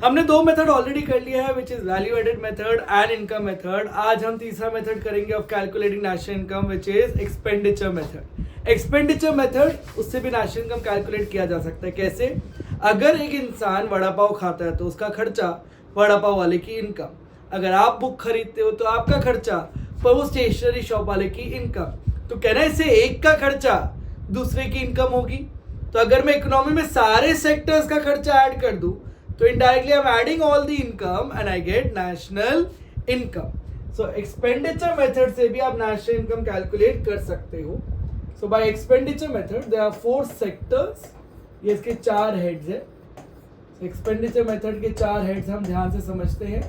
हमने दो method already कर लिया है, which is value added method and income method. आज हम तीसरा मेथड करेंगे of calculating national income, which is expenditure method. Expenditure method, उससे भी नेशनल इनकम कैलकुलेट किया जा सकता है. कैसे? अगर एक इंसान वड़ा पाव खाता है तो उसका खर्चा वड़ा पाव वाले की इनकम. अगर आप बुक खरीदते हो तो आपका खर्चा पर वो स्टेशनरी शॉप वाले की इनकम. तो कहना है इससे एक का खर्चा दूसरे की इनकम होगी. तो अगर मैं इकोनॉमी में सारे सेक्टर्स का खर्चा ऐड कर दूं तो indirectly I am adding all the income and I get national income. So expenditure method से भी आप नेशनल इनकम कैलकुलेट कर सकते हो. So by expenditure method there are 4 sectors. ये इसके 4 हेड्स है. एक्सपेंडिचर मेथड के 4 हेड्स हम ध्यान से समझते हैं.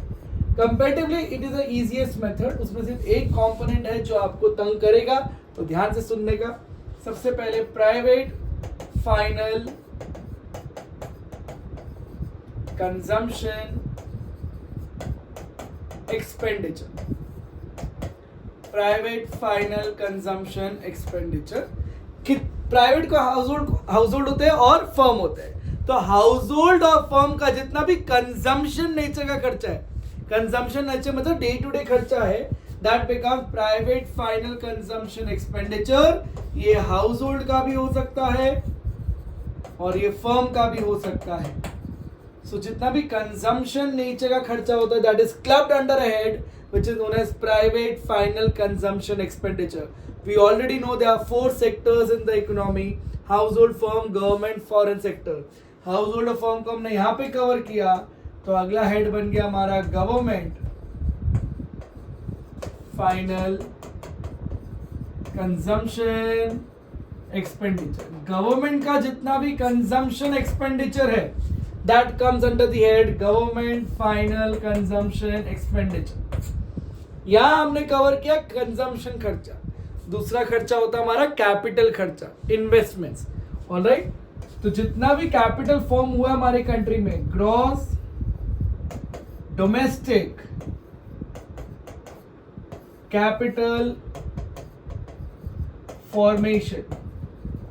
Comparatively it is the easiest method. उसमें सिर्फ एक कंपोनेंट है जो आपको तंग करेगा, तो ध्यान से सुनने का. सबसे पहले private final consumption expenditure. Private final consumption expenditure. Private को हाउस होल्ड होते हैं और फर्म होते हैं. तो हाउस होल्ड और फर्म का जितना भी कंजम्पशन नेचर का खर्चा है, कंजम्पशन नेचर मतलब डे टू डे खर्चा है, that become private final consumption expenditure. ये हाउस होल्ड का भी हो सकता है और ये फर्म का भी हो सकता है. सो जितना भी कंजम्पशन नेचर का खर्चा होता है, that is clubbed under a head which is known as private final consumption expenditure. We already know there are 4 sectors in the economy: household, firm, government, foreign sector. Household और firm को हमने यहाँ पे cover किया, तो अगला head बन गया हमारा government final consumption expenditure. Government का जितना भी कंजम्पशन एक्सपेंडिचर है, that comes under the head government final consumption expenditure. यहां हमने कवर किया कंजम्पशन खर्चा. दूसरा खर्चा होता है हमारा कैपिटल खर्चा, इन्वेस्टमेंट्स. ऑलराइट. तो जितना भी कैपिटल फॉर्म हुआ हमारे कंट्री में, ग्रॉस डोमेस्टिक कैपिटल फॉर्मेशन,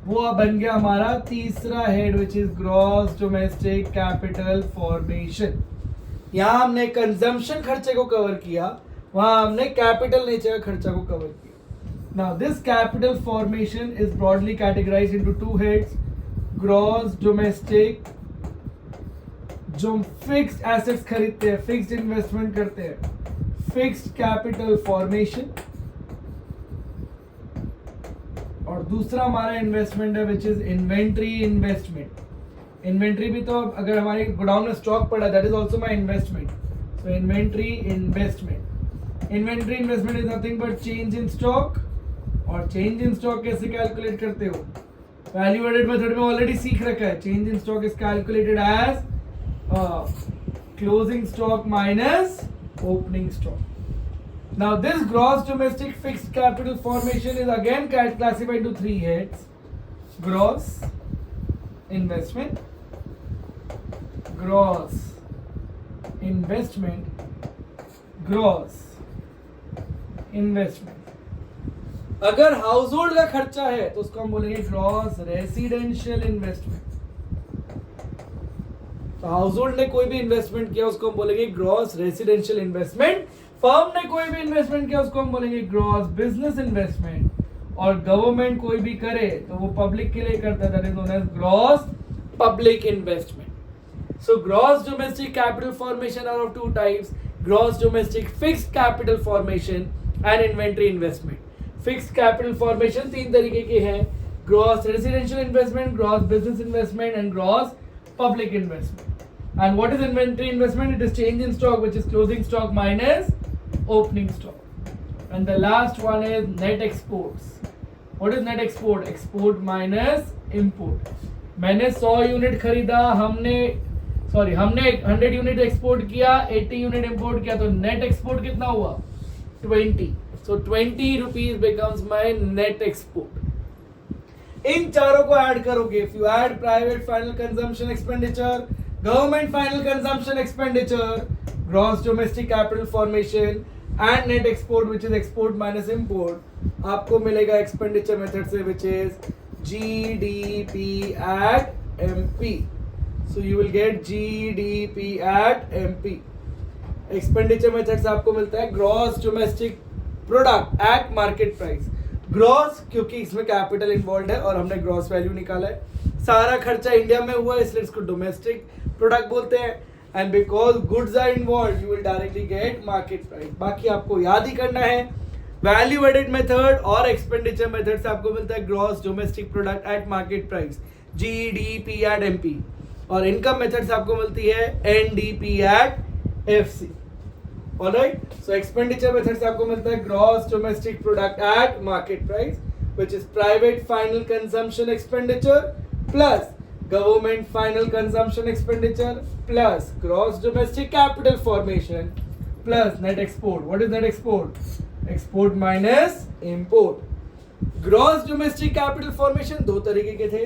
वो बन गया हमारा तीसरा head, which is gross domestic capital formation. यहां हमने कंजम्पशन खर्चे को कवर किया, वहां हमने कैपिटल नेचर का खर्चा को कवर किया. Now this capital formation is broadly categorised into 2 heads. Gross domestic, जो फिक्स्ड एसेट्स खरीदते हैं, फिक्स्ड इन्वेस्टमेंट करते हैं, फिक्स्ड कैपिटल फॉर्मेशन. और दूसरा हमारा इन्वेस्टमेंट है which is inventory investment. Inventory भी तो अगर हमारे गोडाउन में स्टॉक पड़ा, that is also my investment. So inventory investment. Inventory investment is nothing but change in stock. और चेंज इन स्टॉक कैसे कैलकुलेट करते हो? वैल्यू एडेड मेथड में ऑलरेडी सीख रखा है. Change in stock is calculated as closing stock minus opening stock. Now this gross domestic fixed capital formation is again classified into 3 heads: gross investment, gross investment, gross investment. अगर house hold का खर्चा है तो उसको हम बोलेंगे gross residential investment. तो house hold ने कोई भी इन्वेस्टमेंट किया उसको हम बोलेंगे ग्रॉस रेसिडेंशियल इन्वेस्टमेंट. फर्म ने कोई भी इन्वेस्टमेंट किया उसको हम बोलेंगे ग्रॉस बिजनेस इन्वेस्टमेंट. और गवर्नमेंट कोई भी करे तो वो पब्लिक के लिए करता है, that is known as gross public investment. So gross domestic capital formation are of 2 types: gross domestic fixed capital formation and inventory investment. Fixed capital formation 3 तरीके के हैं: gross residential investment, gross business investment and gross public investment. And what is inventory investment? It is change in stock, which is closing stock minus opening stock. And the last one is net exports. What is net export? Export minus import. मैंने 100 unit खरीदा, हमने 100 unit export किया, 80 unit import किया, तो net export कितना हुआ? 20. So 20 rupees becomes my net export. इन चारों को ऐड करोगे. If you add private final consumption expenditure, government final consumption expenditure, gross domestic capital formation and net export, which is export minus import, आपको मिलेगा expenditure method से, which is GDP at MP. So you will get GDP at MP. Expenditure method से आपको मिलता है gross domestic product at market price. Gross क्योंकि इसमें capital involve है और हमने ग्रॉस वैल्यू निकाला है. सारा खर्चा इंडिया में हुआ है इसलिए इसको डोमेस्टिक प्रोडक्ट बोलते हैं. And because goods are involve you will directly get market price. बाकी आपको याद ही करना है वैल्यू एडेड मेथड और एक्सपेंडिचर मेथड से आपको मिलता है gross domestic product at market price GDP at MP. और इनकम मेथड से आपको मिलती है NDP at FC. Alright, so expenditure method से आपको मिलता है gross domestic product at market price which is private final consumption expenditure plus government final consumption expenditure plus gross domestic capital formation plus net export. What is net export? Export minus import. Gross domestic capital formation दो तरीके के थे,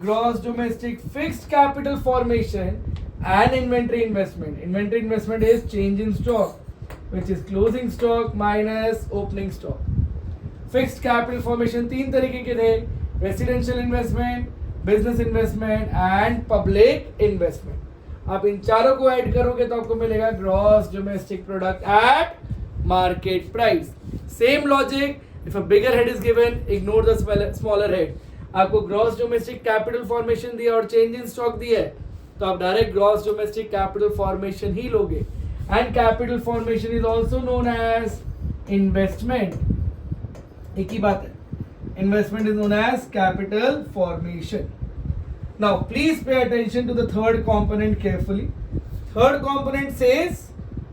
gross domestic fixed capital formation and inventory investment. Inventory investment is change in stock, which is closing stock minus opening stock. Fixed capital formation तीन तरीके के थे, residential investment, business investment and public investment. आप इन चारों को add करोगे तो आपको मिलेगा gross domestic product at market price. Same logic. If a bigger head is given, ignore the smaller head. आपको gross domestic capital formation दिया और change in stock दिया है तो आप direct gross domestic capital formation ही लोगे. And capital formation is also known as investment. एक ही बात है, investment is known as capital formation. Now please pay attention to the third component carefully. Third component says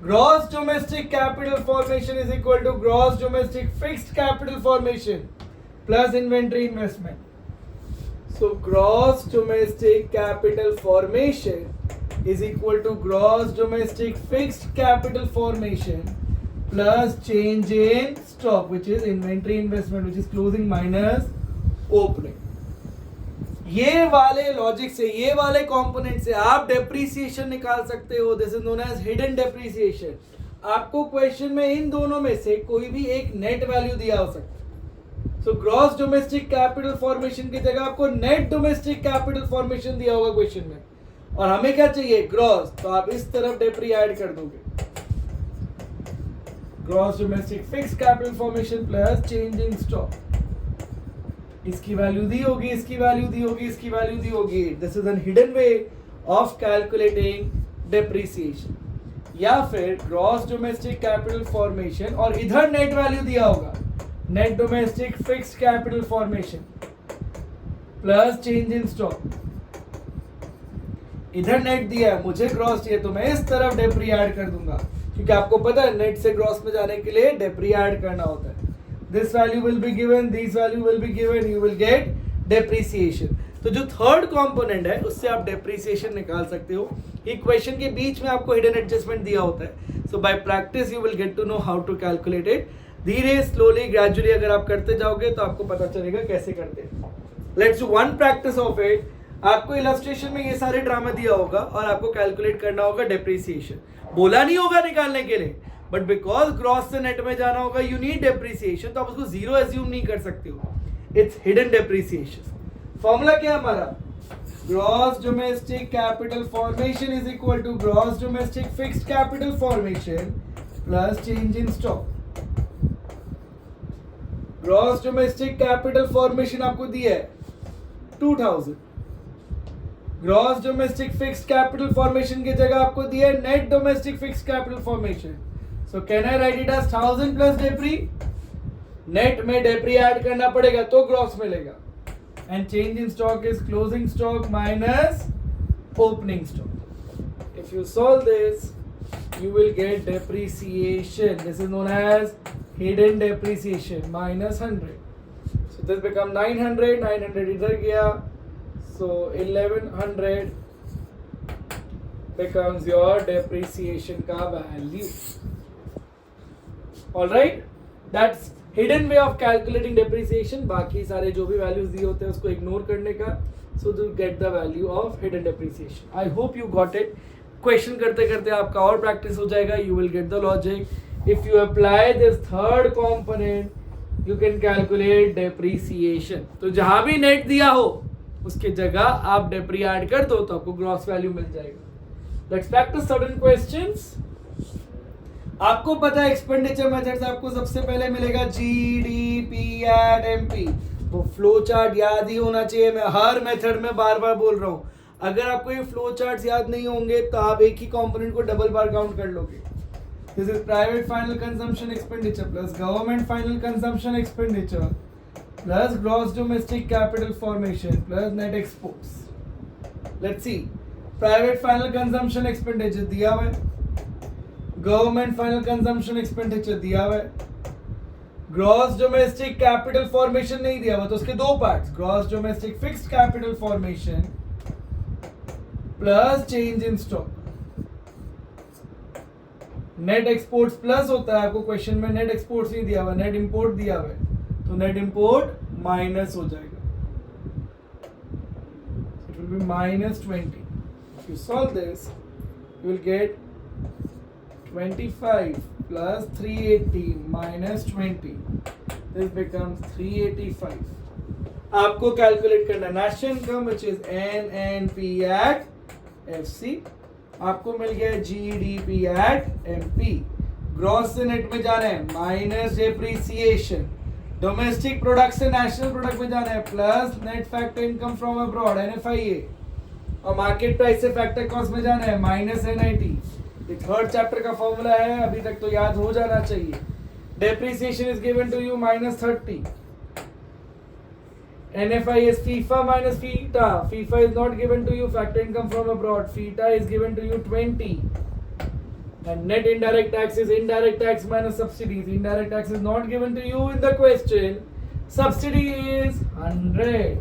gross domestic capital formation is equal to gross domestic fixed capital formation plus inventory investment. So gross domestic capital formation is equal to gross domestic fixed capital formation plus change in stock which is inventory investment which is closing minus opening. ये वाले logic से, ये वाले component से आप depreciation निकाल सकते हो. This is known as hidden depreciation. आपको क्वेश्चन में इन दोनों में से कोई भी एक नेट वैल्यू दिया हो सकता है. सो ग्रॉस डोमेस्टिक कैपिटल फॉर्मेशन की जगह आपको नेट डोमेस्टिक कैपिटल फॉर्मेशन दिया होगा क्वेश्चन में, और हमें क्या चाहिए? ग्रॉस. तो आप इस तरफ डेप्री ऐड कर दोगे. Gross domestic fixed capital formation plus change in stock. इसकी वैल्यू दी होगी, इसकी वैल्यू दी होगी, इसकी वैल्यू दी होगी. This is N hidden way of calculating depreciation. या फिर ग्रॉस डोमेस्टिक कैपिटल फॉर्मेशन और इधर नेट वैल्यू दिया होगा, net domestic fixed capital formation plus change in stock. इधर नेट दिया है, मुझे ग्रॉस चाहिए तो मैं इस तरफ डेप्री ऐड कर दूंगा क्योंकि आपको पता है नेट से ग्रॉस में जाने के लिए डेप्री ऐड करना होता है. This value will be given, this value will be given, you will gate depreciation. तो जो थर्ड कंपोनेंट है उससे आप डेप्रीसिएशन निकाल सकते हो. इक्वेशन के बीच में आपको हिडन एडजस्टमेंट दिया होता है. So by practice you will get to know how to calculate it. धीरे स्लोली ग्रेजुअली अगर आप करते जाओगे तो आपको पता चलेगा कैसे करते हैं. Let's do one practice of it. आपको इलस्ट्रेशन में ये सारे ड्रामा दिया होगा और आपको कैलकुलेट करना होगा डेप्रीसिएशन. बोला नहीं होगा निकालने के लिए, बट बिकॉज ग्रॉस से नेट में जाना होगा यू नीड डेप्रीसिएशन, तो आप उसको जीरो एज्यूम नहीं कर सकते हो. It's hidden depreciation. फॉर्मूला क्या है हमारा? Gross domestic capital formation is equal to gross domestic fixed capital formation plus change in stock. Gross domestic capital formation आपको दिया है 2000. Gross domestic fixed capital formation की जगह आपको दिया है net domestic fixed capital formation. So can I write it as 1000 plus depre. Net में depre add करना पड़ेगा तो ग्रॉस मिलेगा. And change in stock is closing stock minus opening stock. If you solve this you will get depreciation. This is known as hidden depreciation minus 100. So this become 900. 900 इधर गया. So 1100 becomes your depreciation का value. All right. That's hidden way of calculating depreciation. बाकी सारे जो भी values दिए होते हैं उसको ignore करने का. So to get the value of hidden depreciation. I hope you got it. Question करते करते आपका और प्रैक्टिस हो जाएगा. You will get the logic. If you apply this third component you can calculate depreciation. तो जहां भी नेट दिया हो उसके जगह आप डेप्री ऐड कर दो तो आपको ग्रॉस वैल्यू मिल जाएगा। Let's practice certain questions. आपको पता है एक्सपेंडिचर मेथड से आपको सबसे पहले मिलेगा जीडीपी एट एमपी। वो फ्लो चार्ट याद ही होना चाहिए, मैं हर मेथड में बार बार बोल रहा हूँ। अगर आपको ये फ्लो चार्ट्स याद नहीं होंगे तो आप एक ही कंपोनेंट को डबल बार काउंट कर लोगे। This is private final consumption expenditure plus government final consumption expenditure plus gross domestic capital formation plus net exports. Let's see, private final consumption expenditure दिया हुआ है, गवर्नमेंट फाइनल कंजम्पशन एक्सपेंडिचर दिया हुआ है, gross domestic capital formation नहीं दिया हुआ, तो उसके दो parts, gross domestic fixed capital formation plus change in stock. Net exports plus होता है, आपको क्वेश्चन में नेट एक्सपोर्ट्स नहीं दिया हुआ, नेट इंपोर्ट दिया हुआ है, तो नेट इंपोर्ट माइनस हो जाएगा, it will be -20. If you solve this, you will get 25 plus 380 minus 20. This becomes 385. आपको कैलकुलेट करना national income which is NNP at FC। आपको मिल गया GDP एट MP। ग्रॉस से नेट में जाना है माइनस डेप्रिसिएशन, डोमेस्टिक प्रोडक्ट से नेशनल प्रोडक्ट में जाना है plus net factor income from abroad NFIA, और मार्केट प्राइस से फैक्टर कॉस्ट में जाना है माइनस NIT। ये थर्ड चैप्टर का फॉर्मूला है, अभी तक तो याद हो जाना चाहिए। Depreciation is given to you -30, NFI is FIFA minus FITA. FIFA is not given to you. Factor income from abroad. FITA is given to you 20. And net indirect tax is indirect tax minus subsidies. Indirect tax is not given to you in the question. Subsidy is 100.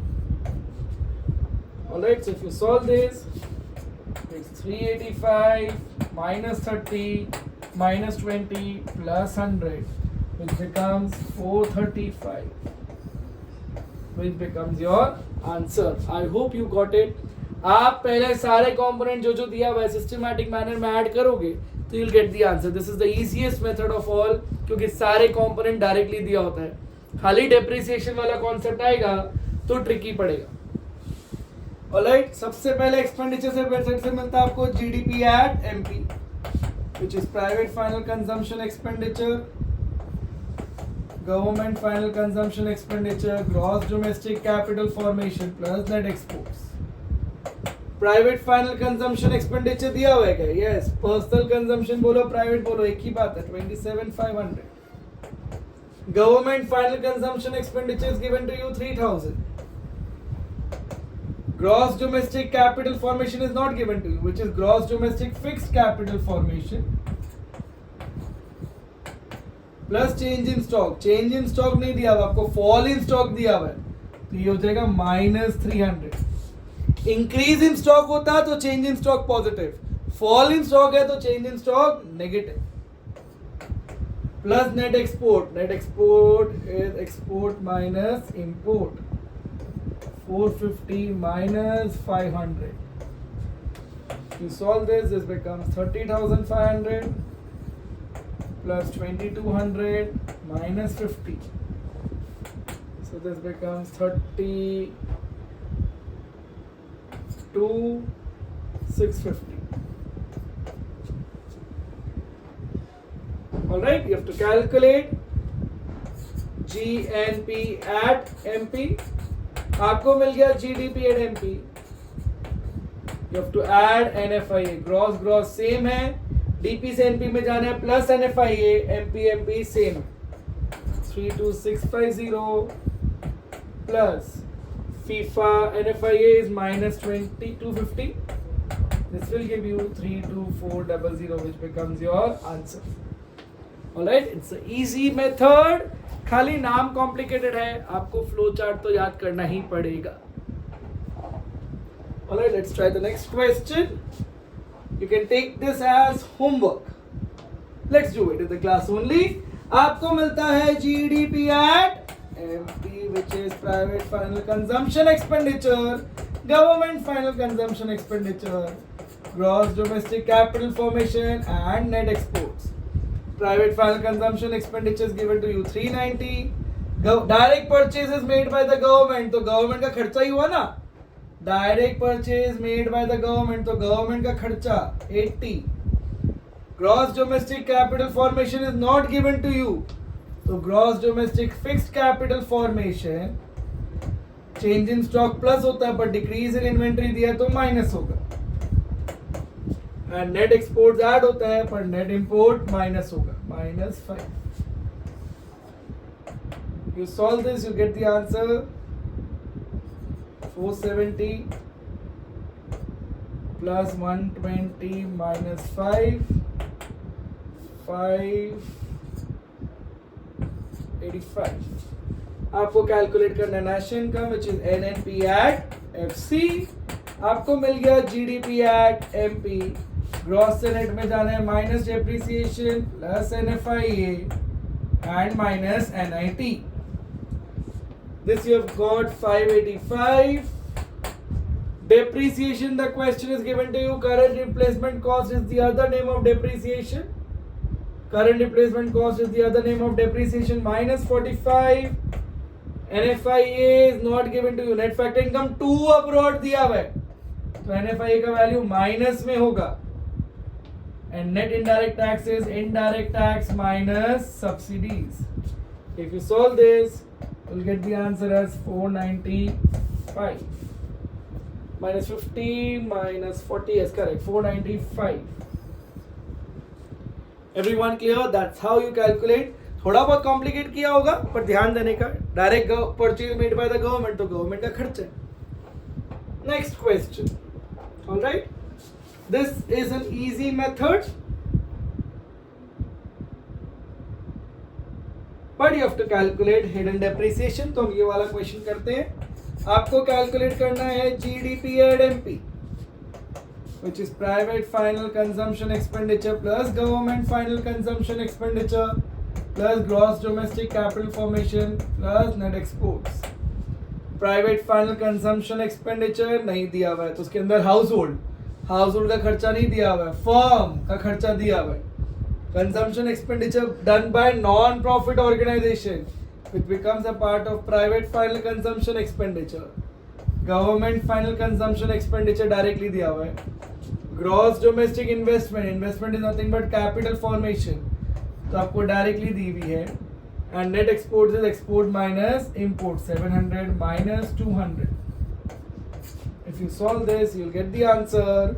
Alright, so if you solve this, it's 385 minus 30 minus 20 plus 100, which becomes 435. Which becomes your answer. I hope you got it. आप पहले सारे component जो जो दिया हुआ है systematic manner में add करोगे तो you'll get the answer. This is the easiest method of all, क्योंकि सारे कंपोनेंट डायरेक्टली दिया होता है। खाली डेप्रिसिएशन वाला कॉन्सेप्ट आएगा तो ट्रिकी पड़ेगा। ऑलराइट, सबसे पहले एक्सपेंडिचर से मेथड से मिलता है आपको GDP at MP, which is private final consumption expenditure, government final consumption expenditure, gross domestic capital formation plus net exports. Private final consumption expenditure दिया हुआ है क्या? Yes. Personal consumption बोलो, private बोलो, एक ही बात है, 27,500. Government final consumption expenditure is given to you 3,000. Gross domestic capital formation is not given to you, which is gross domestic fixed capital formation plus change in stock. Change in stock नहीं दिया हुआ आपको, fall in stock दिया हुआ है, तो ये हो जाएगा -300। इंक्रीज इन स्टॉक होता तो change in stock positive, fall in stock है तो change in stock negative. Plus net export, net export is export minus import, 450 minus 500. You solve this, this becomes 30,500 plus 2,200 minus 50. So this becomes 32,650. All right, you have to calculate GNP at MP. आपको मिल गया GDP at MP. You have to add NFIA. Gross same है, DP से NP में जाना है plus NFIA, MP same, 32650 plus FIFA NFIA is -250. This will give you 32400, which becomes your answer. Alright, it's an easy method. खाली नाम complicated है, आपको flow chart तो याद करना ही पड़ेगा। Alright, let's try the next question. You can take this as homework. Let's do it in the class only. आपको मिलता है GDP at MP, which is private final consumption expenditure, government final consumption expenditure, gross domestic capital formation and net exports. Private final consumption expenditure is given to you 390. Direct purchase is made by the government, तो government का खर्चा ही हुआ ना, direct purchase made by the government, तो government का खर्चा 80. Gross domestic capital formation is not given to you, तो gross domestic fixed capital formation change in stock plus होता है, पर डिक्रीज इन इन्वेंट्री दिया तो माइनस होगा. एंड नेट एक्सपोर्ट ऐड होता है, पर नेट इंपोर्ट माइनस होगा, -5. You solve this, you get the answer 470 plus 120 minus 5, 585. आपको कैलकुलेट करना है national income which is NNP at FC. आपको मिल गया GDP एट MP. ग्रॉस से नेट में जाना है minus depreciation plus NFIA and minus NIT. This you have got 585. Depreciation, the question is given to you. Current replacement cost is the other name of depreciation. Current replacement cost is the other name of depreciation. Minus 45. NFIA is not given to you. Net factor income 2 abroad दिया हुआ है, तो NFIA का value minus में होगा. And net indirect tax is indirect tax minus subsidies. If you solve this, you'll get the answer as 495. Minus 50 minus 40 is correct. 495. Everyone clear? That's how you calculate. थोड़ा बहुत complicate किया होगा, पर ध्यान देने का. Direct purchase made by the government, तो government का खर्चा है. Next question. Alright, this is an easy method, but you have to calculate hidden depreciation. तो हम ये वाला क्वेश्चन करते हैं. आपको कैलकुलेट करना है GDP at MP, which is private final consumption expenditure plus government final consumption expenditure plus gross domestic capital formation plus net exports. Private final consumption expenditure नहीं दिया हुआ है, तो उसके अंदर हाउस होल्ड का खर्चा नहीं दिया हुआ है, फर्म का खर्चा दिया हुआ है. Consumption expenditure done by non-profit organization, which becomes a part of private final consumption expenditure. Government final consumption expenditure directly दिया हुआ है. Gross domestic investment is nothing but capital formation, तो आपको डायरेक्टली दी हुई है. And net exports is export minus import, 700 minus 200. If you solve this, you'll get the answer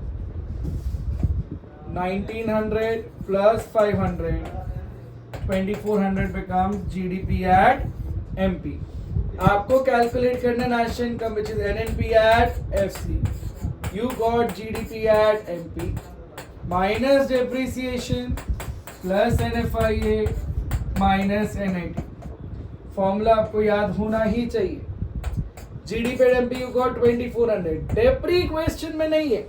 1900 plus 500, 2400 becomes GDP at MP. आपको calculate करना national income which is NNP at FC. You got GDP at MP minus depreciation plus NFIA minus NIT. Formula आपको याद होना ही चाहिए. GDP at MP you got 2400. डेप्री question में नहीं है,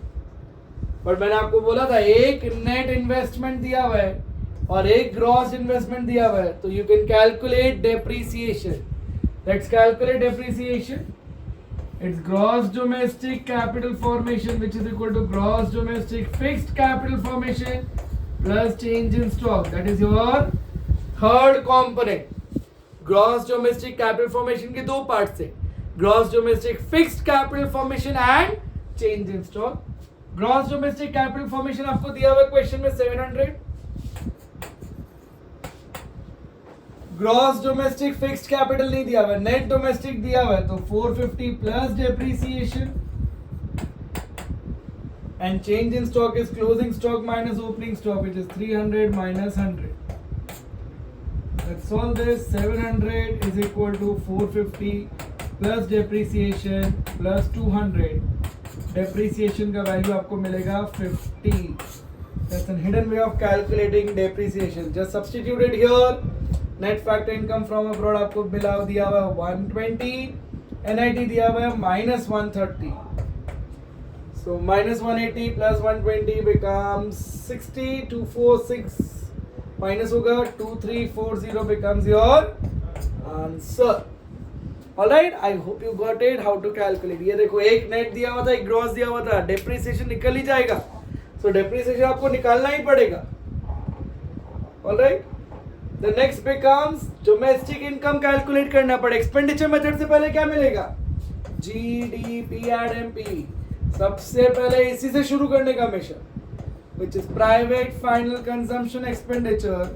पर मैंने आपको बोला था एक नेट इन्वेस्टमेंट दिया हुआ है और एक ग्रॉस इन्वेस्टमेंट दिया हुआ है, तो you can calculate depreciation. Let's calculate depreciation. It's gross domestic capital formation which is equal to gross domestic fixed capital formation plus change in stock. That is your third component. Gross domestic capital formation के दो part है, gross domestic fixed capital formation and change in stock. Gross domestic capital formation आपको दिया हुआ है question में 700. Gross domestic fixed capital नहीं दिया हुआ है, नेट डोमेस्टिक दिया हुआ है, तो 450 plus depreciation and change in stock is closing stock minus opening stock which is 300 minus 100. Let's solve this. 700 is equal to 450 plus depreciation plus 200. Depreciation का value आपको मिलेगा 50. That's a hidden way of calculating depreciation. Just substitute it here. Net factor income from abroad आपको मिला दिया हुआ है 120. NIT दिया हुआ है minus 130. So minus 180 plus 120 becomes 60. 246 minus होगा 2340 becomes your answer. Alright, I hope you got it. How to calculate? ये देखो एक नेट दिया हुआ था, एक ग्रॉस दिया हुआ था, डेप्रिसिएशन निकल ही जाएगा, so डेप्रिसिएशन आपको निकालना ही पड़ेगा. Alright, the next becomes domestic income calculate करना पड़ेगा. एक्सपेंडिचर मेथड से पहले क्या मिलेगा? GDP and MP, सबसे पहले इसी से शुरू करने का हमेशा, which is private final consumption expenditure,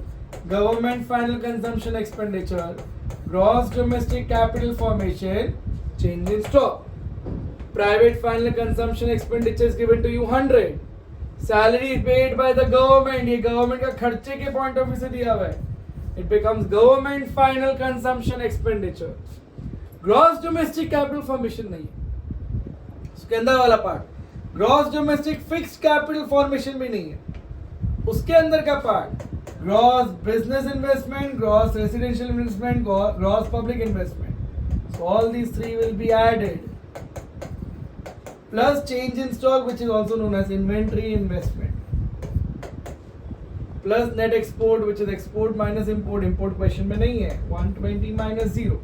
government final consumption expenditure, gross domestic capital formation, change in stock. Private final consumption expenditure is given to you 100. Salary is paid by the government. ये government का खर्चे के point of view से दिया हुआ है. It becomes government final consumption expenditure. Gross domestic capital formation नहीं है. उसके अंदर वाला part. Gross domestic fixed capital formation भी नहीं है. उसके अंदर का part. Gross business investment, gross residential investment, gross public investment. So all these three will be added. Plus change in stock, which is also known as inventory investment, plus net export, which is export minus import. Import question में नहीं है. 120 minus 0.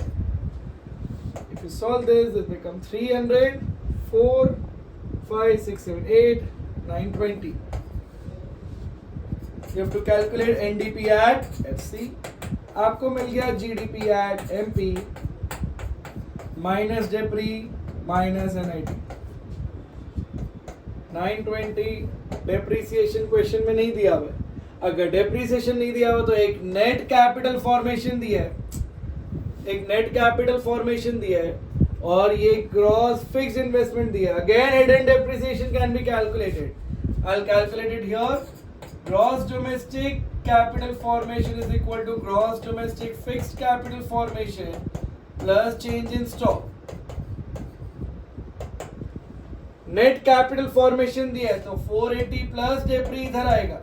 If you solve this, it becomes 300, 4, 5, 6, 7, 8, 920. You have to calculate NDP at FC. आपको मिल गया GDP at MP minus Depre minus NIT. 920 depreciation question में नहीं दिया हुआ है. अगर डेप्रिसिएशन नहीं दिया हुआ तो एक नेट कैपिटल फॉर्मेशन दिया है, एक नेट कैपिटल फॉर्मेशन दिया है, और ये ग्रॉस फिक्स्ड इन्वेस्टमेंट दिया है. Again hidden depreciation can be calculated. I will calculate it here. Gross domestic capital formation is equal to gross domestic fixed capital formation plus change in stock. Net capital formation दिया है तो 480 plus डेप्री इधर आएगा,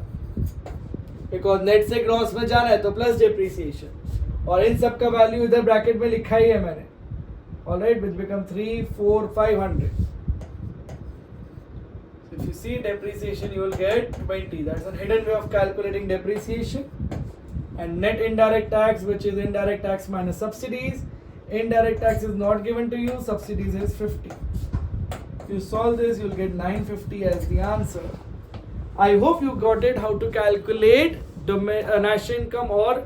because net से gross में जाना है तो प्लस डेप्रिसिएशन, और इन सब का वैल्यू इधर ब्रैकेट में लिखा ही है मैंने. Alright, which become 3, 4, 500. If you see depreciation, you will get 20. That's a hidden way of calculating depreciation. And net indirect tax, which is indirect tax minus subsidies. Indirect tax is not given to you. Subsidies is 50. If you solve this, you will get 950 as the answer. I hope you got it. How to calculate national income or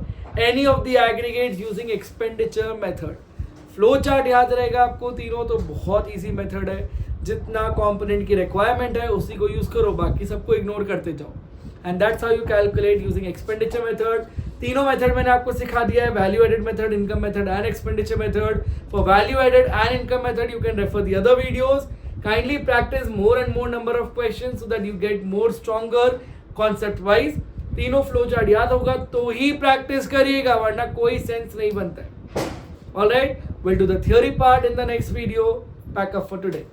any of the aggregates using expenditure method. Flow chart याद रहेगा आपको तीनों, तो बहुत easy method है. जितना component की requirement है उसी को यूज करो, बाकी सबको इग्नोर करते जाओ. And that's how you calculate using expenditure method. तीनों मेथड मैंने आपको सिखा दिया है, value added method, income method and expenditure method. For value added and income method you can refer the other videos. Kindly practice more and more number of questions so that you get more stronger concept wise. तीनों flow chart याद होगा तो ही practice करिएगा, वरना कोई sense नहीं बनता है. All right, we'll do the theory part in the next video. Pack up for today.